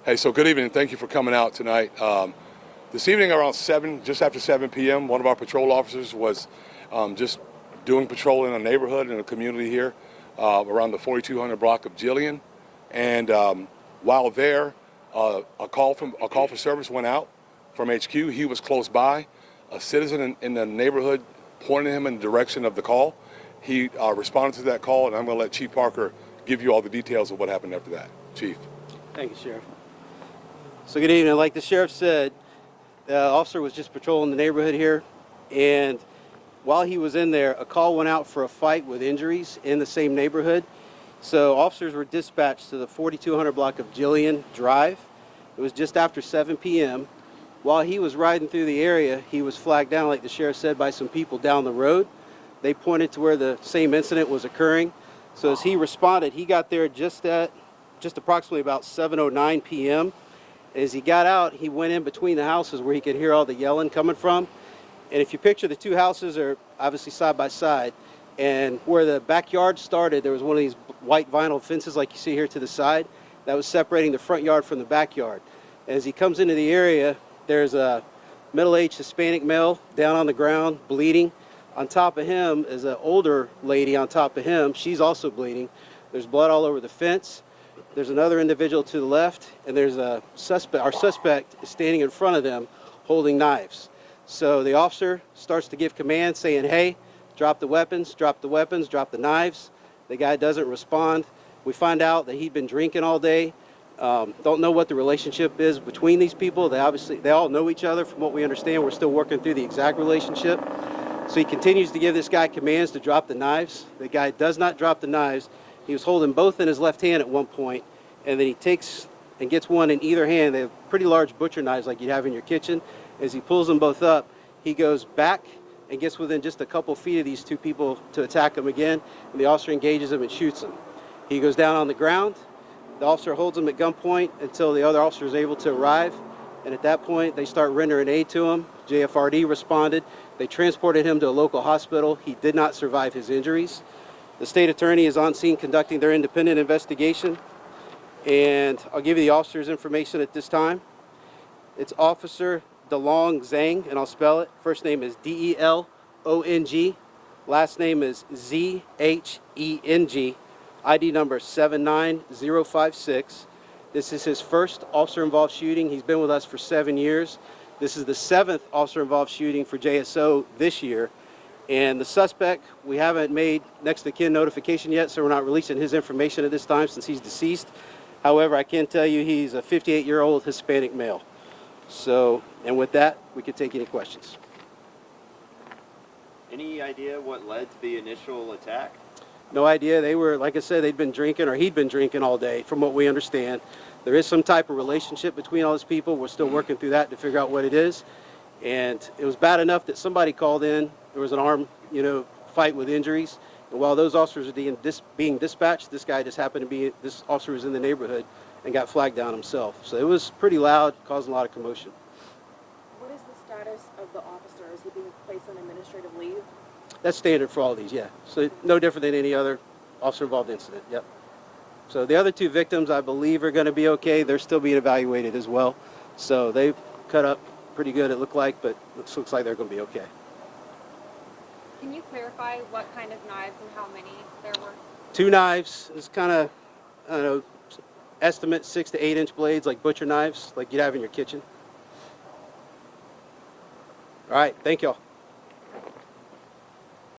Hey, so good evening. Thank you for coming out tonight. This evening around 7, just after 7 p.m., one of our patrol officers was just doing patrol in a neighborhood in a community here around the 4200 block of Jillian. And while there, a call for service went out from HQ. He was close by. A citizen in the neighborhood pointed him in the direction of the call. He responded to that call, and I'm going to let Chief Parker give you all the details of what happened after that. Chief. Thank you, Sheriff. So good evening. Like the Sheriff said, the officer was just patrolling the neighborhood here, and while he was in there, a call went out for a fight with injuries in the same neighborhood. So officers were dispatched to the 4200 block of Jillian Drive. It was just after 7 p.m. While he was riding through the area, he was flagged down, like the Sheriff said, by some people down the road. They pointed to where the same incident was occurring. So as he responded, he got there just approximately about 7:09 p.m. As he got out, he went in between the houses where he could hear all the yelling coming from. And if you picture, the two houses are obviously side by side. And where the backyard started, there was one of these white vinyl fences like you see here to the side that was separating the front yard from the backyard. As he comes into the area, there's a middle-aged Hispanic male down on the ground bleeding. On top of him is an older lady on top of him. She's also bleeding. There's blood all over the fence. There's another individual to the left, and there's a suspect. Our suspect is standing in front of them holding knives. So the officer starts to give commands saying, hey, drop the weapons, drop the weapons, drop the knives. The guy doesn't respond. We find out that he'd been drinking all day. Don't know what the relationship is between these people. They all know each other from what we understand. We're still working through the exact relationship. So he continues to give this guy commands to drop the knives. The guy does not drop the knives. He was holding both in his left hand at one point, and then he takes and gets one in either hand. They have pretty large butcher knives like you'd have in your kitchen. As he pulls them both up, he goes back and gets within just a couple feet of these two people to attack him again, and the officer engages him and shoots him. He goes down on the ground. The officer holds him at gunpoint until the other officer is able to arrive, and at that point they start rendering aid to him. JFRD responded. They transported him to a local hospital. He did not survive his injuries. The state attorney is on scene conducting their independent investigation, and I'll give you the officer's information at this time. It's Officer DeLong Zhang, and I'll spell it. First name is D-E-L-O-N-G. Last name is Z-H-E-N-G. ID number 79056. This is his first officer-involved shooting. He's been with us for 7 years. This is the 7th officer-involved shooting for JSO this year. And the suspect, we haven't made next of kin notification yet, so we're not releasing his information at this time since he's deceased. However, I can tell you he's a 58-year-old Hispanic male. So, and with that, we can take any questions. Any idea what led to the initial attack? No idea. They were, like I said, they'd been drinking, or he'd been drinking all day, from what we understand. There is some type of relationship between all these people. We're still working through that to figure out what it is. And it was bad enough that somebody called in. There was an armed, fight with injuries. And while those officers were being dispatched, this guy just happened to be, this officer was in the neighborhood and got flagged down himself. So it was pretty loud, causing a lot of commotion. What is the status of the officer? Is he being placed on administrative leave? That's standard for all these, yeah. So no different than any other officer-involved incident, yep. So the other two victims, I believe, are going to be okay. They're still being evaluated as well. So they cut up pretty good, it looked like, but it looks like they're going to be okay. Can you clarify what kind of knives and how many there were? 2 knives. It's kind of, I don't know, estimate 6 to 8 inch blades, like butcher knives, like you'd have in your kitchen. All right, thank y'all.